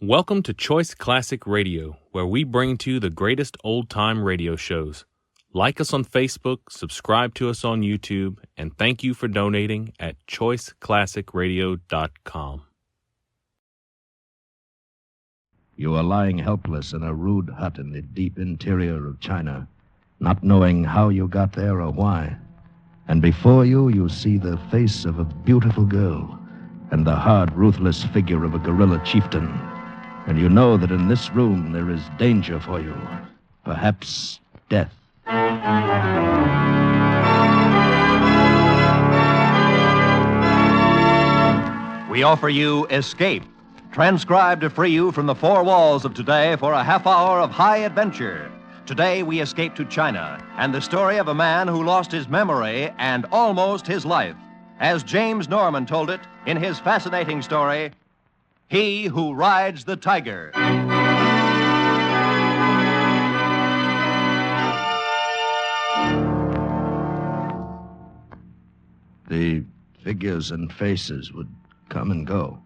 Welcome to Choice Classic Radio, where we bring to you the greatest old-time radio shows. Like us on Facebook, subscribe to us on YouTube, and thank you for donating at choiceclassicradio.com. You are lying helpless in a rude hut in the deep interior of China, not knowing how you got there or why. And before you, you see the face of a beautiful girl and the hard, ruthless figure of a guerrilla chieftain. And you know that in this room there is danger for you, perhaps death. We offer you Escape, transcribed to free you from the four walls of today for a half hour of high adventure. Today we escape to China and the story of a man who lost his memory and almost his life. As James Norman told it in his fascinating story, He Who Rides the Tiger. The figures and faces would come and go.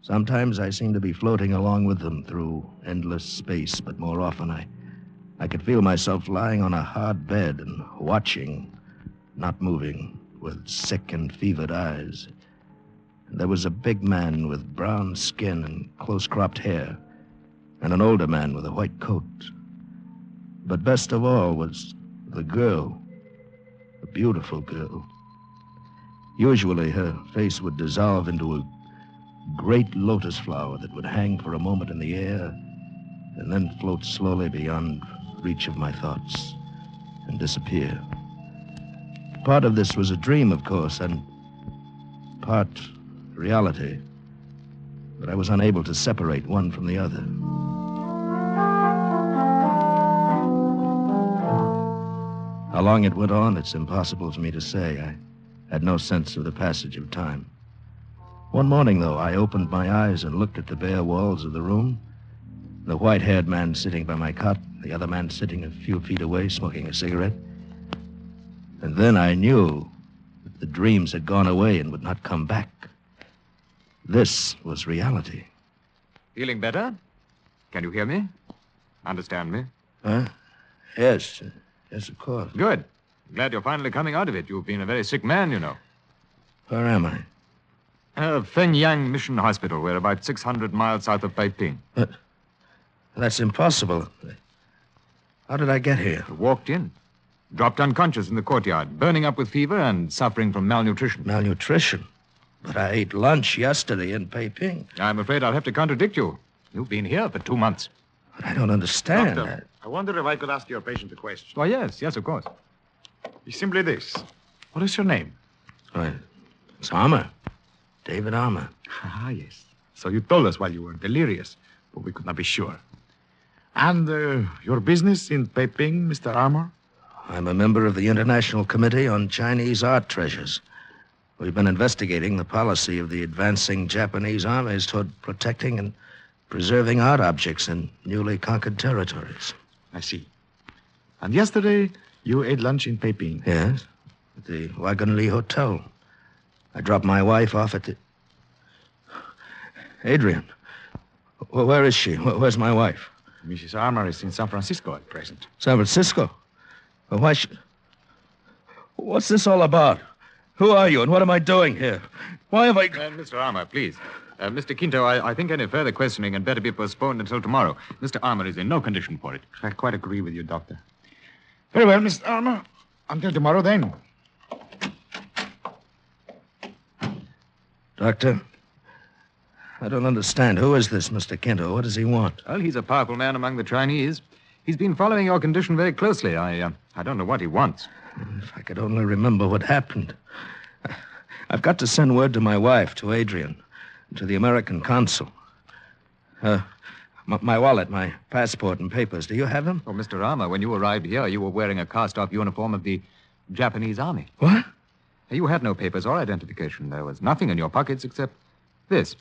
Sometimes I seemed to be floating along with them through endless space, but more often I could feel myself lying on a hard bed and watching, not moving, with sick and fevered eyes. There was a big man with brown skin and close-cropped hair, and an older man with a white coat. But best of all was the girl, a beautiful girl. Usually her face would dissolve into a great lotus flower that would hang for a moment in the air and then float slowly beyond reach of my thoughts and disappear. Part of this was a dream, of course, and part reality, but I was unable to separate one from the other. How long it went on, it's impossible for me to say. I had no sense of the passage of time. One morning, though, I opened my eyes and looked at the bare walls of the room. The white-haired man sitting by my cot, the other man sitting a few feet away smoking a cigarette. And then I knew that the dreams had gone away and would not come back. This was reality. Feeling better? Can you hear me? Understand me? Yes. Yes, of course. Good. Glad you're finally coming out of it. You've been a very sick man, you know. Where am I? Fengyang Mission Hospital. We're about 600 miles south of Peiping. That's impossible. How did I get here? You walked in. Dropped unconscious in the courtyard, burning up with fever and suffering from malnutrition. Malnutrition? But I ate lunch yesterday in Peiping. I'm afraid I'll have to contradict you. You've been here for 2 months. But I don't understand. Doctor, I wonder if I could ask your patient a question. Oh, yes, of course. It's simply this. What is your name? It's Armour. David Armour. Ah, yes. So you told us while you were delirious, but we could not be sure. And your business in Peiping, Mr. Armour? I'm a member of the International Committee on Chinese Art Treasures. We've been investigating the policy of the advancing Japanese armies toward protecting and preserving art objects in newly conquered territories. I see. And yesterday, you ate lunch in Peiping. Yes, at the Wagenli Hotel. I dropped my wife off at the... Adrian, where is she? Where's my wife? Mrs. Armour is in San Francisco at present. San Francisco? Well, why should... What's this all about? Who are you, and what am I doing here? Why have I... Mr. Armour, please. Mr. Quinto, I think any further questioning had better be postponed until tomorrow. Mr. Armour is in no condition for it. I quite agree with you, Doctor. Very well, Mr. Armour. Until tomorrow, then. Doctor, I don't understand. Who is this Mr. Quinto? What does he want? Well, he's a powerful man among the Chinese. He's been following your condition very closely. I don't know what he wants. If I could only remember what happened. I've got to send word to my wife, to Adrian, to the American consul. My wallet, my passport and papers. Do you have them? Oh, Mr. Armour, when you arrived here, you were wearing a cast-off uniform of the Japanese Army. What? You had no papers or identification. There was nothing in your pockets except this.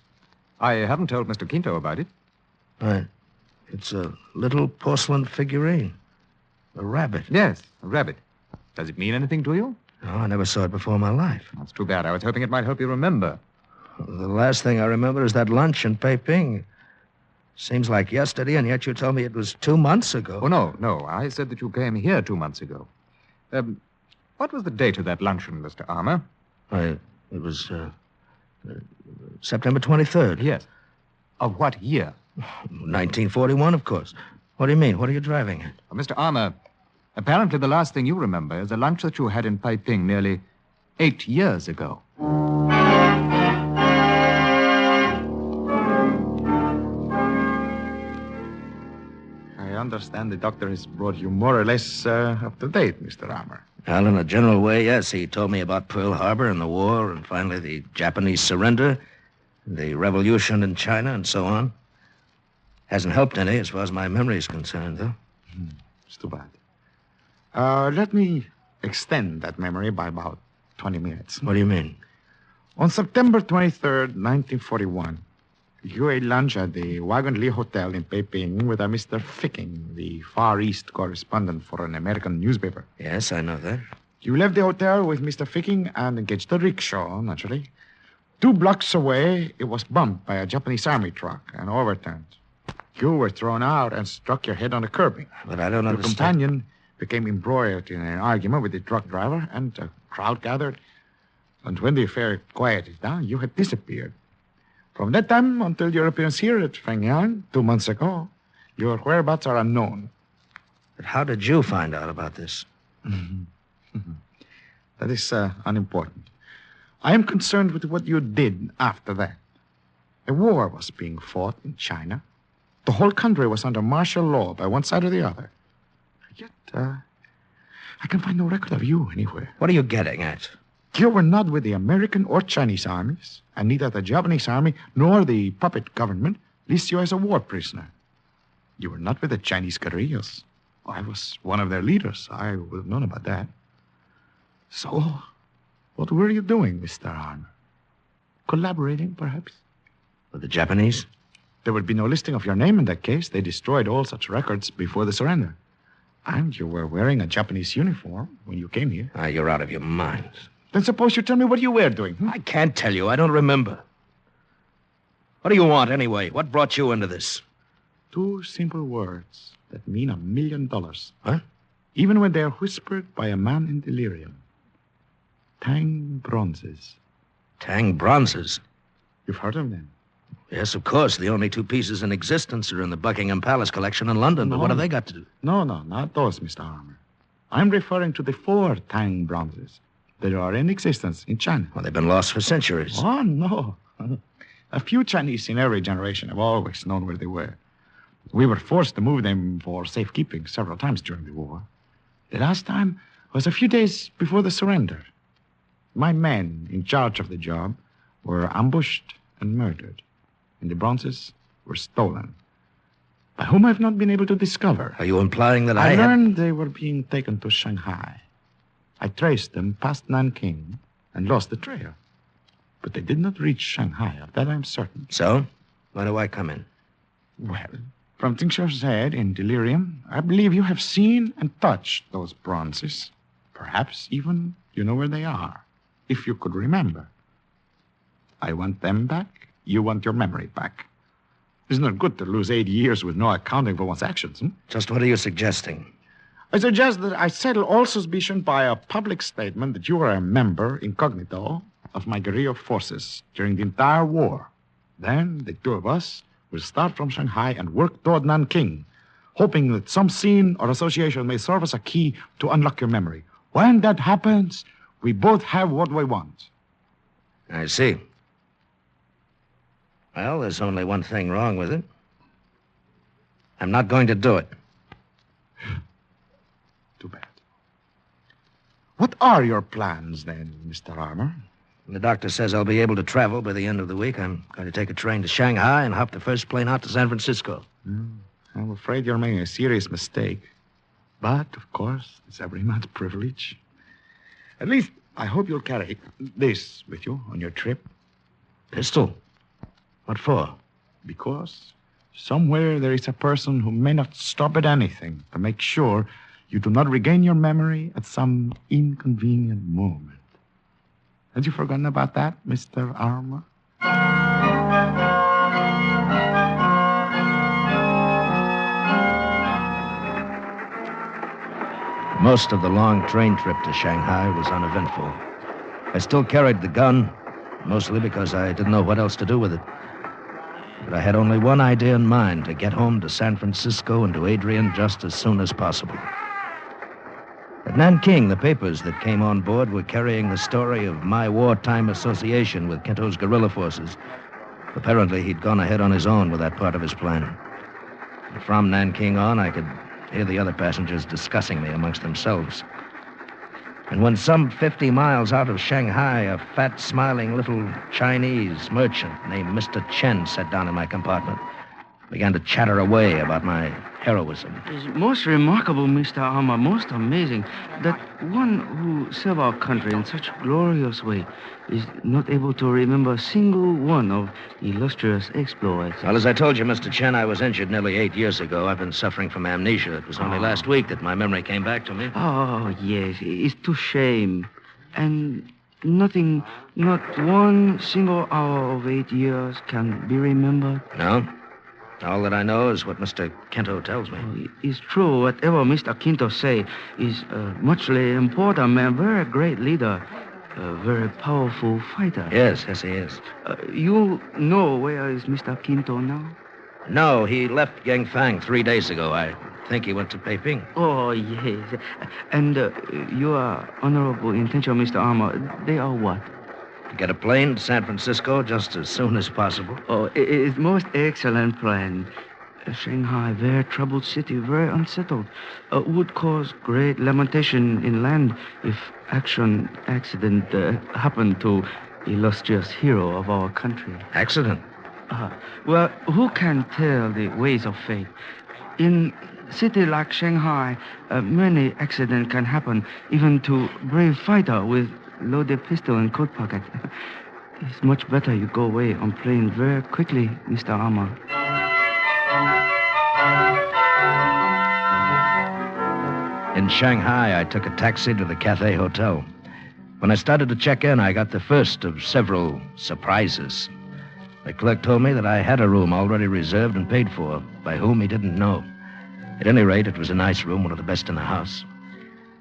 I haven't told Mr. Quinto about it. Right. It's a little porcelain figurine. A rabbit. Yes, a rabbit. Does it mean anything to you? No, I never saw it before in my life. That's too bad. I was hoping it might help you remember. The last thing I remember is that lunch in Peiping. Seems like yesterday, and yet you told me it was 2 months ago. Oh, no. I said that you came here 2 months ago. What was the date of that luncheon, Mr. Armour? It was September 23rd. Yes. Of what year? 1941, of course. What do you mean? What are you driving at? Well, Mr. Armour, apparently the last thing you remember is a lunch that you had in Peiping nearly 8 years ago. I understand the doctor has brought you more or less up to date, Mr. Armour. Well, in a general way, yes. He told me about Pearl Harbor and the war, and finally the Japanese surrender, the revolution in China, and so on. Hasn't helped any as far as my memory is concerned, though. It's too bad. Let me extend that memory by about 20 minutes. What do you mean? On September 23rd, 1941, you ate lunch at the Wagon Lee Hotel in Peiping with a Mr. Ficking, the Far East correspondent for an American newspaper. Yes, I know that. You left the hotel with Mr. Ficking and engaged a rickshaw, naturally. 2 blocks away, it was bumped by a Japanese army truck and overturned. You were thrown out and struck your head on the curbing. But I don't Your understand. companion became embroiled in an argument with the truck driver, and a crowd gathered. And when the affair quieted down, you had disappeared. From that time until your appearance here at Fengyang 2 months ago, your whereabouts are unknown. But how did you find out about this? That is unimportant. I am concerned with what you did after that. A war was being fought in China. The whole country was under martial law by one side or the other. Yet, I can find no record of you anywhere. What are you getting at? You were not with the American or Chinese armies, and neither the Japanese army nor the puppet government lists you as a war prisoner. You were not with the Chinese guerrillas. I was one of their leaders. I would have known about that. So, what were you doing, Mr. Armour? Collaborating, perhaps? With the Japanese? There would be no listing of your name in that case. They destroyed all such records before the surrender. And you were wearing a Japanese uniform when you came here. You're out of your mind. Then suppose you tell me what you were doing. I can't tell you. I don't remember. What do you want, anyway? What brought you into this? 2 simple words that mean $1 million. Huh? Even when they are whispered by a man in delirium. Tang bronzes. Tang bronzes? You've heard of them? Yes, of course. The only 2 pieces in existence are in the Buckingham Palace collection in London. But what have they got to do? No, not those, Mr. Armour. I'm referring to the 4 Tang bronzes that are in existence in China. Well, they've been lost for centuries. Oh, no. A few Chinese in every generation have always known where they were. We were forced to move them for safekeeping several times during the war. The last time was a few days before the surrender. My men in charge of the job were ambushed and murdered, and the bronzes were stolen. By whom I've not been able to discover. Are you implying that I learned they were being taken to Shanghai. I traced them past Nanking and lost the trail. But they did not reach Shanghai, of that I'm certain. So? Why do I come in? Well, from things you have said in delirium, I believe you have seen and touched those bronzes. Perhaps even you know where they are, if you could remember. I want them back. You want your memory back. It's not good to lose 8 years with no accounting for one's actions. Just what are you suggesting? I suggest that I settle all suspicion by a public statement that you are a member, incognito, of my guerrilla forces during the entire war. Then the 2 of us will start from Shanghai and work toward Nanking, hoping that some scene or association may serve as a key to unlock your memory. When that happens, we both have what we want. I see. Well, there's only one thing wrong with it. I'm not going to do it. Too bad. What are your plans, then, Mr. Armour? The doctor says I'll be able to travel by the end of the week. I'm going to take a train to Shanghai and hop the first plane out to San Francisco. I'm afraid you're making a serious mistake. But, of course, it's every man's privilege. At least, I hope you'll carry this with you on your trip. Pistol? What for? Because somewhere there is a person who may not stop at anything to make sure you do not regain your memory at some inconvenient moment. Had you forgotten about that, Mr. Armour? Most of the long train trip to Shanghai was uneventful. I still carried the gun, mostly because I didn't know what else to do with it. But I had only one idea in mind, to get home to San Francisco and to Adrian just as soon as possible. At Nanking, the papers that came on board were carrying the story of my wartime association with Kinto's guerrilla forces. Apparently, he'd gone ahead on his own with that part of his plan. And from Nanking on, I could hear the other passengers discussing me amongst themselves. And when some 50 miles out of Shanghai, a fat, smiling little Chinese merchant named Mr. Chen sat down in my compartment, began to chatter away about my heroism. It's most remarkable, Mr. Armour, most amazing, that one who served our country in such a glorious way is not able to remember a single one of illustrious exploits. Well, as I told you, Mr. Chen, I was injured nearly 8 years ago. I've been suffering from amnesia. It was only last week that my memory came back to me. Oh, yes, it's too shame. And nothing, not one single hour of 8 years can be remembered. No? All that I know is what Mr. Kinto tells me. It's true. Whatever Mr. Kinto say is a muchly important man, very great leader, a very powerful fighter. Yes, he is. You know where is Mr. Kinto now? No, he left Gangfang 3 days ago. I think he went to Peiping. Oh, yes. And your honorable intention, Mr. Armour, they are what? To get a plane to San Francisco just as soon as possible. Oh, it's most excellent plan. Shanghai, very troubled city, very unsettled. Would cause great lamentation in land if accident happened to illustrious hero of our country. Accident? Well, who can tell the ways of fate? In city like Shanghai, many accidents can happen, even to brave fighter with loaded pistol and coat pocket. It's much better you go away on plane very quickly, Mr. Armour. In Shanghai, I took a taxi to the Cathay Hotel. When I started to check in, I got the first of several surprises. The clerk told me that I had a room already reserved and paid for, by whom he didn't know. At any rate, it was a nice room, one of the best in the house.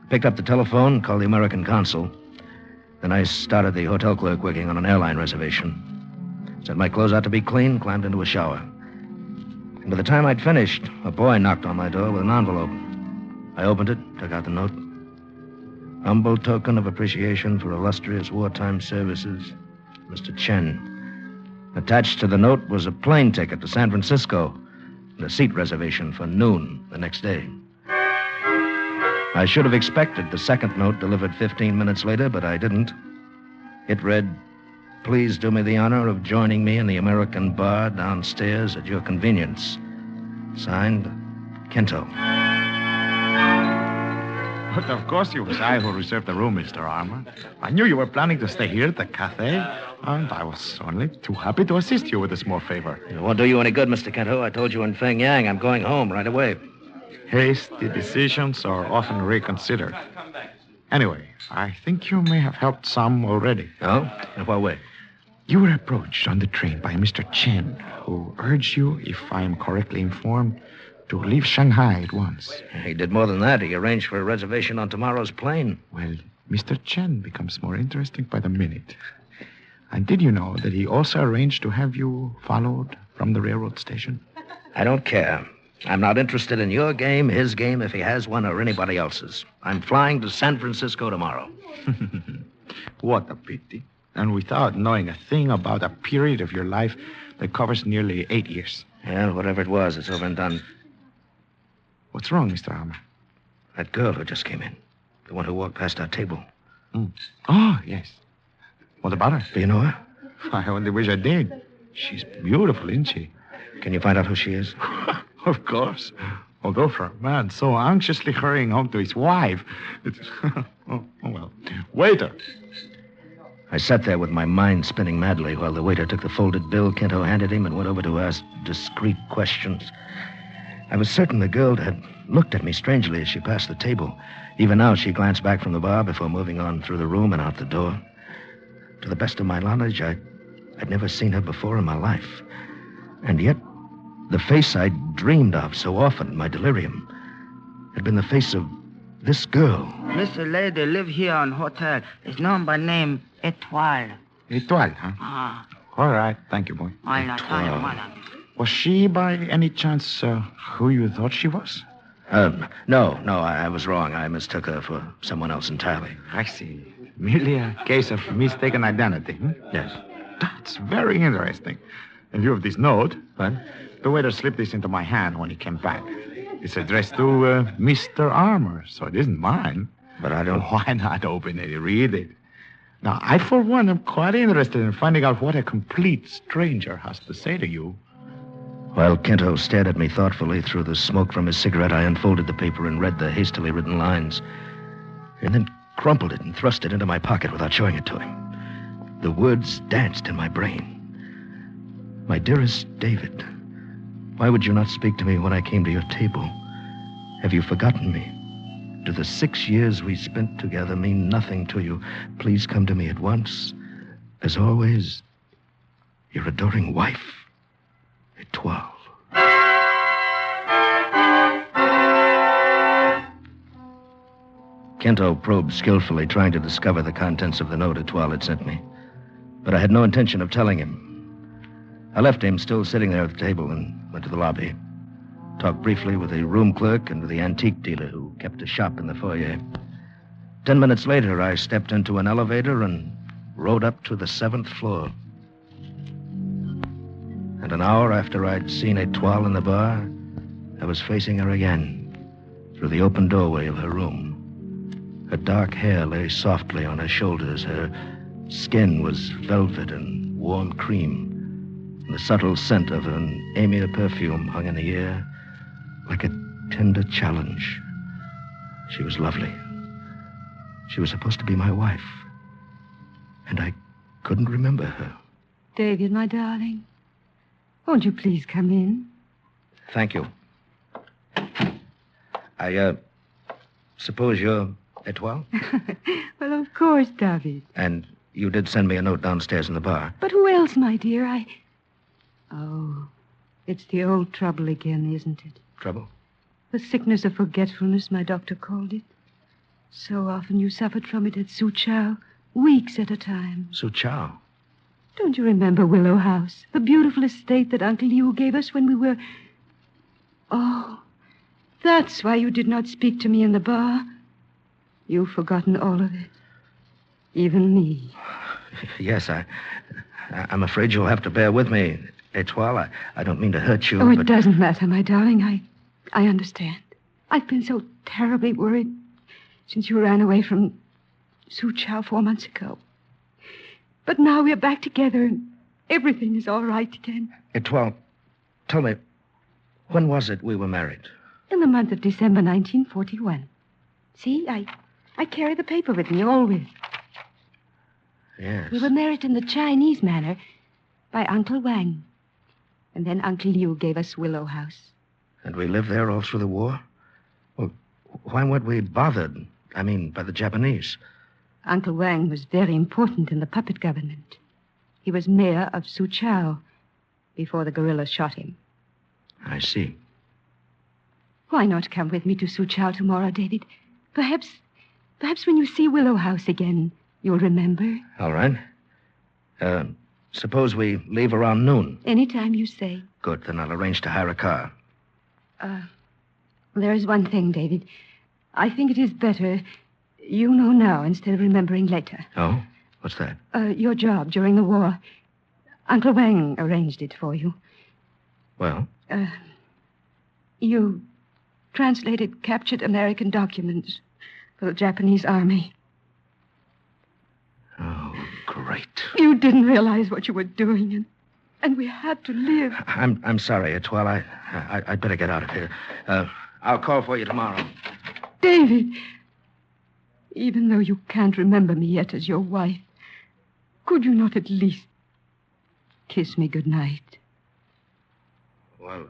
I picked up the telephone, called the American consul. Then I started the hotel clerk working on an airline reservation. Set my clothes out to be clean, climbed into a shower. And by the time I'd finished, a boy knocked on my door with an envelope. I opened it, took out the note. Humble token of appreciation for illustrious wartime services, Mr. Chen. Attached to the note was a plane ticket to San Francisco and a seat reservation for noon the next day. I should have expected the second note delivered 15 minutes later, but I didn't. It read, "Please do me the honor of joining me in the American bar downstairs at your convenience. Signed, Kinto." But of course it was I who reserved the room, Mr. Armour. I knew you were planning to stay here at the Cathay, and I was only too happy to assist you with a small favor. It won't do you any good, Mr. Kinto. I told you in Pyongyang I'm going home right away. Hasty decisions are often reconsidered. Anyway, I think you may have helped some already. Oh? In what way? You were approached on the train by Mr. Chen, who urged you, if I am correctly informed, to leave Shanghai at once. He did more than that. He arranged for a reservation on tomorrow's plane. Well, Mr. Chen becomes more interesting by the minute. And did you know that he also arranged to have you followed from the railroad station? I don't care. I'm not interested in your game, his game, if he has one, or anybody else's. I'm flying to San Francisco tomorrow. What a pity. And without knowing a thing about a period of your life that covers nearly 8 years. Yeah, whatever it was, it's over and done. What's wrong, Mr. Armour? That girl who just came in. The one who walked past our table. Oh, yes. What about her? Do you know her? I only wish I did. She's beautiful, isn't she? Can you find out who she is? Of course. Although for a man so anxiously hurrying home to his wife, it's... oh, well. Waiter. I sat there with my mind spinning madly while the waiter took the folded bill Kinto handed him and went over to ask discreet questions. I was certain the girl had looked at me strangely as she passed the table. Even now, she glanced back from the bar before moving on through the room and out the door. To the best of my knowledge, I'd never seen her before in my life. And yet, the face I'd dreamed of so often in my delirium had been the face of This girl. Miss lady live here on hotel. Is known by name Etoile. Etoile, huh? Ah, All right. Thank you, boy. why not? Was she, by any chance, who you thought she was? No, I was wrong. I mistook her for someone else entirely. I see. Merely a case of mistaken identity. Yes. That's very interesting. In view of this note, What? the waiter slipped this into my hand when he came back. It's addressed to Mr. Armour, so it isn't mine. But I don't... Why not open it and read it? Now, I, for one, am quite interested in finding out what a complete stranger has to say to you. While Kento stared at me thoughtfully through the smoke from his cigarette, I unfolded the paper and read the hastily written lines. And then crumpled it and thrust it into my pocket without showing it to him. The words danced in my brain. My dearest David, why would you not speak to me when I came to your table? Have you forgotten me? Do the 6 years we spent together mean nothing to you? Please come to me at once. As always, your adoring wife, Etoile. Kento probed skillfully, trying to discover the contents of the note Etoile had sent me. But I had no intention of telling him. I left him still sitting there at the table and went to the lobby. Talked briefly with the room clerk and with the antique dealer who kept a shop in the foyer. 10 minutes later, I stepped into an elevator and rode up to the 7th floor. And an hour after I'd seen Etoile in the bar, I was facing her again through the open doorway of her room. Her dark hair lay softly on her shoulders. Her skin was velvet and warm cream. And the subtle scent of an amia perfume hung in the air like a tender challenge. She was lovely. She was supposed to be my wife. And I couldn't remember her. David, my darling, won't you please come in? Thank you. I suppose you're Etoile? Well, of course, David. And you did send me a note downstairs in the bar. But who else, my dear? Oh, it's the old trouble again, isn't it? Trouble? The sickness of forgetfulness, my doctor called it. So often you suffered from it at Suchow, weeks at a time. Suchow? Don't you remember Willow House, the beautiful estate that Uncle Liu gave us when we were... Oh, that's why you did not speak to me in the bar. You've forgotten all of it. Even me. Yes, I'm afraid you'll have to bear with me, Etoile. I don't mean to hurt you, Oh, it but... doesn't matter, my darling. I understand. I've been so terribly worried since you ran away from Suchow 4 months ago. But now we're back together and everything is all right again. Etoile, tell me, when was it we were married? In the month of December 1941. See, I carry the paper with me always. Yes. We were married in the Chinese manner by Uncle Wang. And then Uncle Liu gave us Willow House. And we lived there all through the war? Well, why weren't we bothered? I mean, by the Japanese? Uncle Wang was very important in the puppet government. He was mayor of Suchow before the guerrillas shot him. I see. Why not come with me to Suchow tomorrow, David? Perhaps when you see Willow House again, you'll remember. All right. Suppose we leave around noon. Anytime you say. Good, then I'll arrange to hire a car. There is one thing, David. I think it is better you know now instead of remembering later. Oh? What's that? Your job during the war. Uncle Wang arranged it for you. Well? You translated captured American documents for the Japanese army. Oh, great. You didn't realize what you were doing, and we had to live. I'm sorry, Etoile. I'd better get out of here. I'll call for you tomorrow. David, even though you can't remember me yet as your wife, could you not at least kiss me goodnight? Well,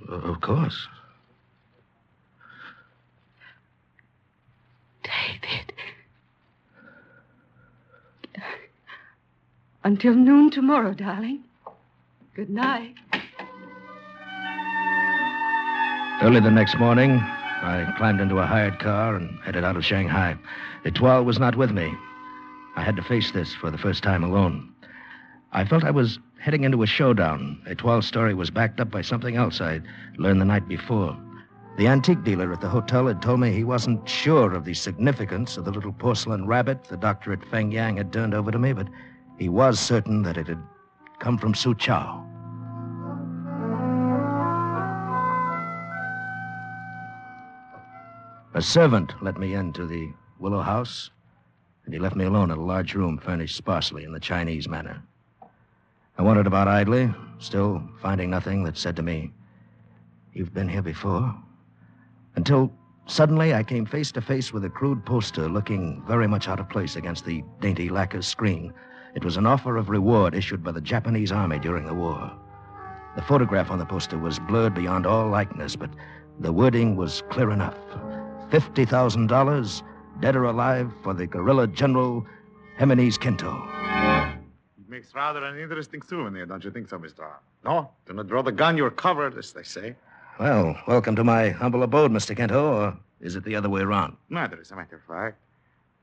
of course. David. Until noon tomorrow, darling. Good night. Early the next morning, I climbed into a hired car and headed out of Shanghai. Etoile was not with me. I had to face this for the first time alone. I felt I was heading into a showdown. Etoile's story was backed up by something else I'd learned the night before. The antique dealer at the hotel had told me he wasn't sure of the significance of the little porcelain rabbit the doctor at Fengyang had turned over to me, but he was certain that it had come from Suzhou. A servant let me into the Willow House, and he left me alone in a large room furnished sparsely in the Chinese manner. I wandered about idly, still finding nothing that said to me, "You've been here before," until suddenly I came face to face with a crude poster looking very much out of place against the dainty lacquer screen. It was an offer of reward issued by the Japanese army during the war. The photograph on the poster was blurred beyond all likeness, but the wording was clear enough. $50,000, dead or alive, for the guerrilla general Jimenez Quinto. It makes rather an interesting souvenir, don't you think so, Mr. R? No, do not draw the gun, you're covered, as they say. Well, welcome to my humble abode, Mr. Quinto, or is it the other way around? Neither, as a matter of fact.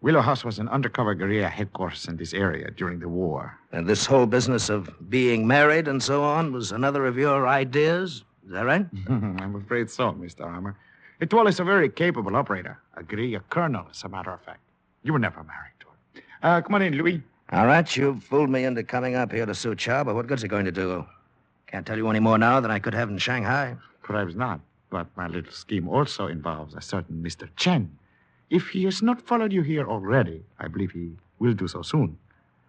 Willow House was an undercover guerrilla headquarters in this area during the war. And this whole business of being married and so on was another of your ideas? Is that right? I'm afraid so, Mr. Armour. Etoile is a very capable operator. A guerrilla colonel, as a matter of fact. You were never married to her. Come on in, Louis. All right, you've fooled me into coming up here to Suzhou, but what good's it going to do? Can't tell you any more now than I could have in Shanghai. Perhaps not, but my little scheme also involves a certain Mr. Chen. If he has not followed you here already, I believe he will do so soon.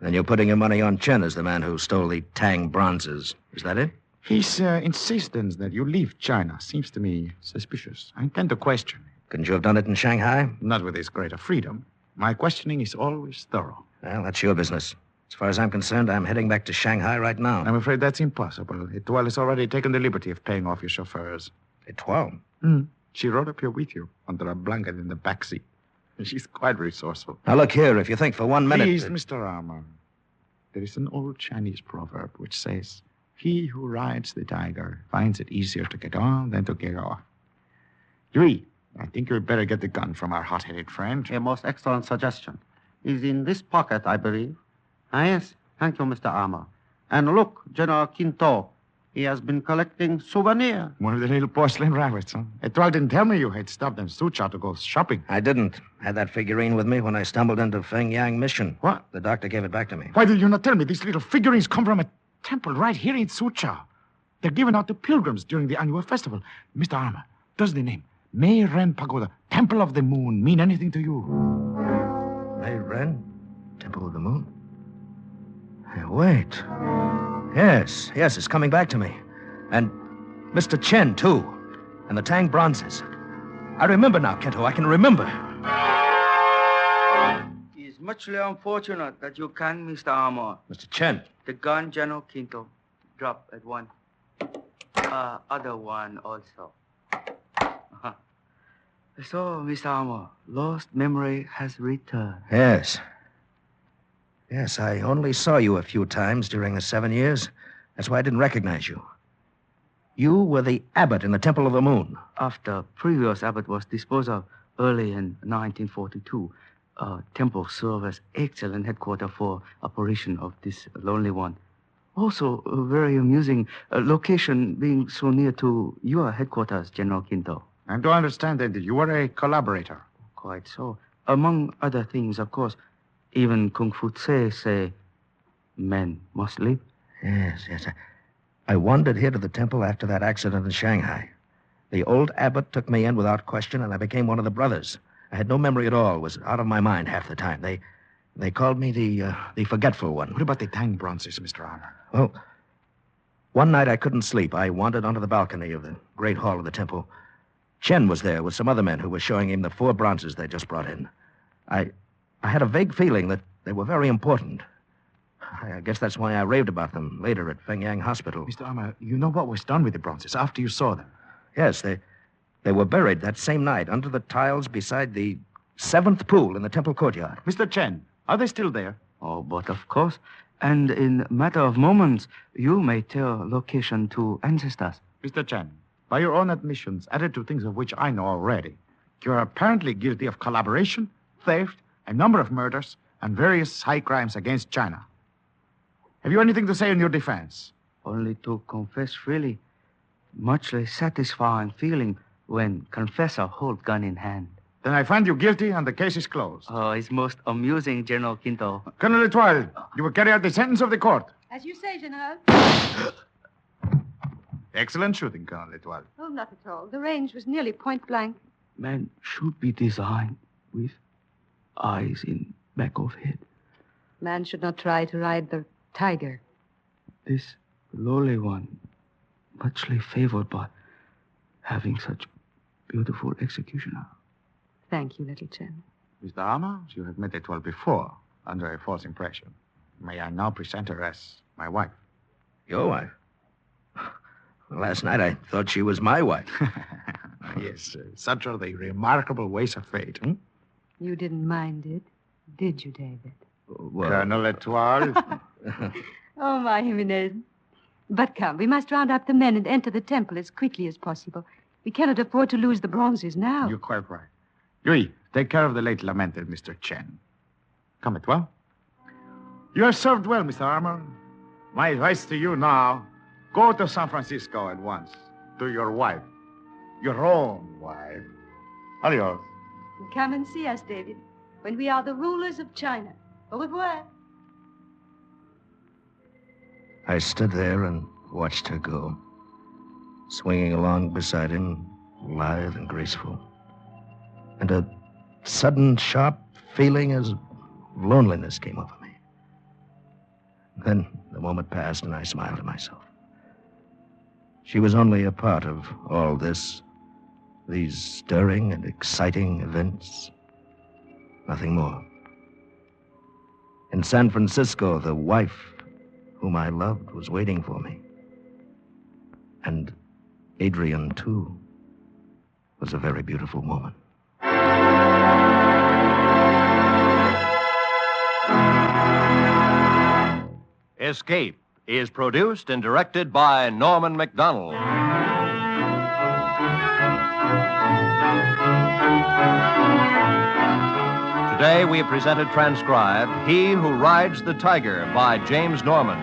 Then you're putting your money on Chen as the man who stole the Tang bronzes. Is that it? His insistence that you leave China seems to me suspicious. I intend to question him. Couldn't you have done it in Shanghai? Not with this greater freedom. My questioning is always thorough. Well, that's your business. As far as I'm concerned, I'm heading back to Shanghai right now. I'm afraid that's impossible. Etoile has already taken the liberty of paying off your chauffeurs. Etoile? She rode up here with you under a blanket in the back seat. She's quite resourceful. Now, look here, if you think for 1 minute... Please, Mr. Armour. There is an old Chinese proverb which says, "He who rides the tiger finds it easier to get on than to get off." Louis, I think you'd better get the gun from our hot-headed friend. A most excellent suggestion. Is in this pocket, I believe. Ah, yes. Thank you, Mr. Armour. And look, General Quinto. He has been collecting souvenirs. One of the little porcelain rabbits, huh? Etoile didn't tell me you had stopped in Suzhou to go shopping. I didn't. Had that figurine with me when I stumbled into Fengyang Mission. What? The doctor gave it back to me. Why did you not tell me these little figurines come from a temple right here in Suzhou? They're given out to pilgrims during the annual festival. Mr. Armour, does the name Mei Ren Pagoda, Temple of the Moon, mean anything to you? Mei Ren? Temple of the Moon? Hey, wait. Yes, it's coming back to me. And Mr. Chen, too. And the Tang bronzes. I remember now, Quinto. I can remember. It's muchly unfortunate that you can't, Mr. Armour. Mr. Chen. The gun, General Quinto, drop at one. Other one also. So, Mr. Armour, lost memory has returned. Yes. Yes, I only saw you a few times during the 7 years. That's why I didn't recognize you. You were the abbot in the Temple of the Moon. After previous abbot was disposed of early in 1942, temple served as excellent headquarters for operation of this lonely one. Also, a very amusing location being so near to your headquarters, General Quinto. And to understand that you were a collaborator. Quite so. Among other things, of course, even Kung Fu Tse say, men must live. Yes. I wandered here to the temple after that accident in Shanghai. The old abbot took me in without question, and I became one of the brothers. I had no memory at all, was out of my mind half the time. They called me the forgetful one. What about the Tang bronzes, Mr. Armour? Well, one night I couldn't sleep. I wandered onto the balcony of the great hall of the temple. Chen was there with some other men who were showing him the 4 bronzes they just brought in. I had a vague feeling that they were very important. I guess that's why I raved about them later at Fengyang Hospital. Mr. Armour, you know what was done with the bronzes after you saw them? Yes, they were buried that same night under the tiles beside the 7th pool in the temple courtyard. Mr. Chen, are they still there? Oh, but of course. And in a matter of moments, you may tell location to ancestors. Mr. Chen, by your own admissions, added to things of which I know already, you are apparently guilty of collaboration, theft, a number of murders, and various high crimes against China. Have you anything to say in your defense? Only to confess freely. Much less satisfying feeling when confessor hold gun in hand. Then I find you guilty and the case is closed. Oh, it's most amusing, General Quinto. Colonel Etoile, you will carry out the sentence of the court. As you say, General. Excellent shooting, Colonel Etoile. Oh, not at all. The range was nearly point blank. Man should be designed with eyes in back of head. Man should not try to ride the tiger. This lowly one, muchly favored by having such beautiful executioner. Thank you, little Chen. Mr. Armour, you have met Etoile before, under a false impression. May I now present her as my wife? Your wife? Last night I thought she was my wife. Yes, such are the remarkable ways of fate. You didn't mind it, did you, David? Well, Colonel Etoile. Oh, my Jimenez. But come, we must round up the men and enter the temple as quickly as possible. We cannot afford to lose the bronzes now. You're quite right. Yui, take care of the late lamented Mr. Chen. Come, Etoile. You have served well, Mr. Armour. My advice to you now, go to San Francisco at once. To your wife. Your own wife. Adios. Come and see us, David, when we are the rulers of China. Au revoir. I stood there and watched her go, swinging along beside him, lithe and graceful. And a sudden, sharp feeling of loneliness came over me. Then the moment passed, and I smiled to myself. She was only a part of all this, these stirring and exciting events. Nothing more. In San Francisco, the wife whom I loved was waiting for me. And Adrian, too, was a very beautiful woman. Escape is produced and directed by Norman MacDonald. Today we have presented transcribed He Who Rides the Tiger by James Norman,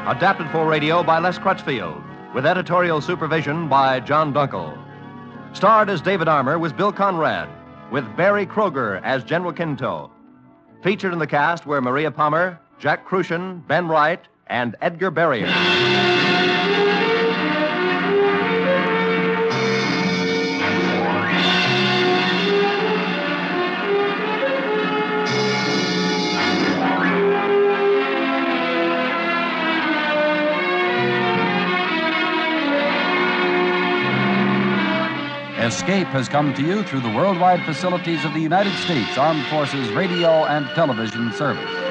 adapted for radio by Les Crutchfield, with editorial supervision by John Dunkel. Starred as David Armour was Bill Conrad, with Barry Kroger as General Quinto. Featured in the cast were Maria Palmer, Jack Crucian, Ben Wright, and Edgar Barrier. Escape has come to you through the worldwide facilities of the United States Armed Forces Radio and Television Service.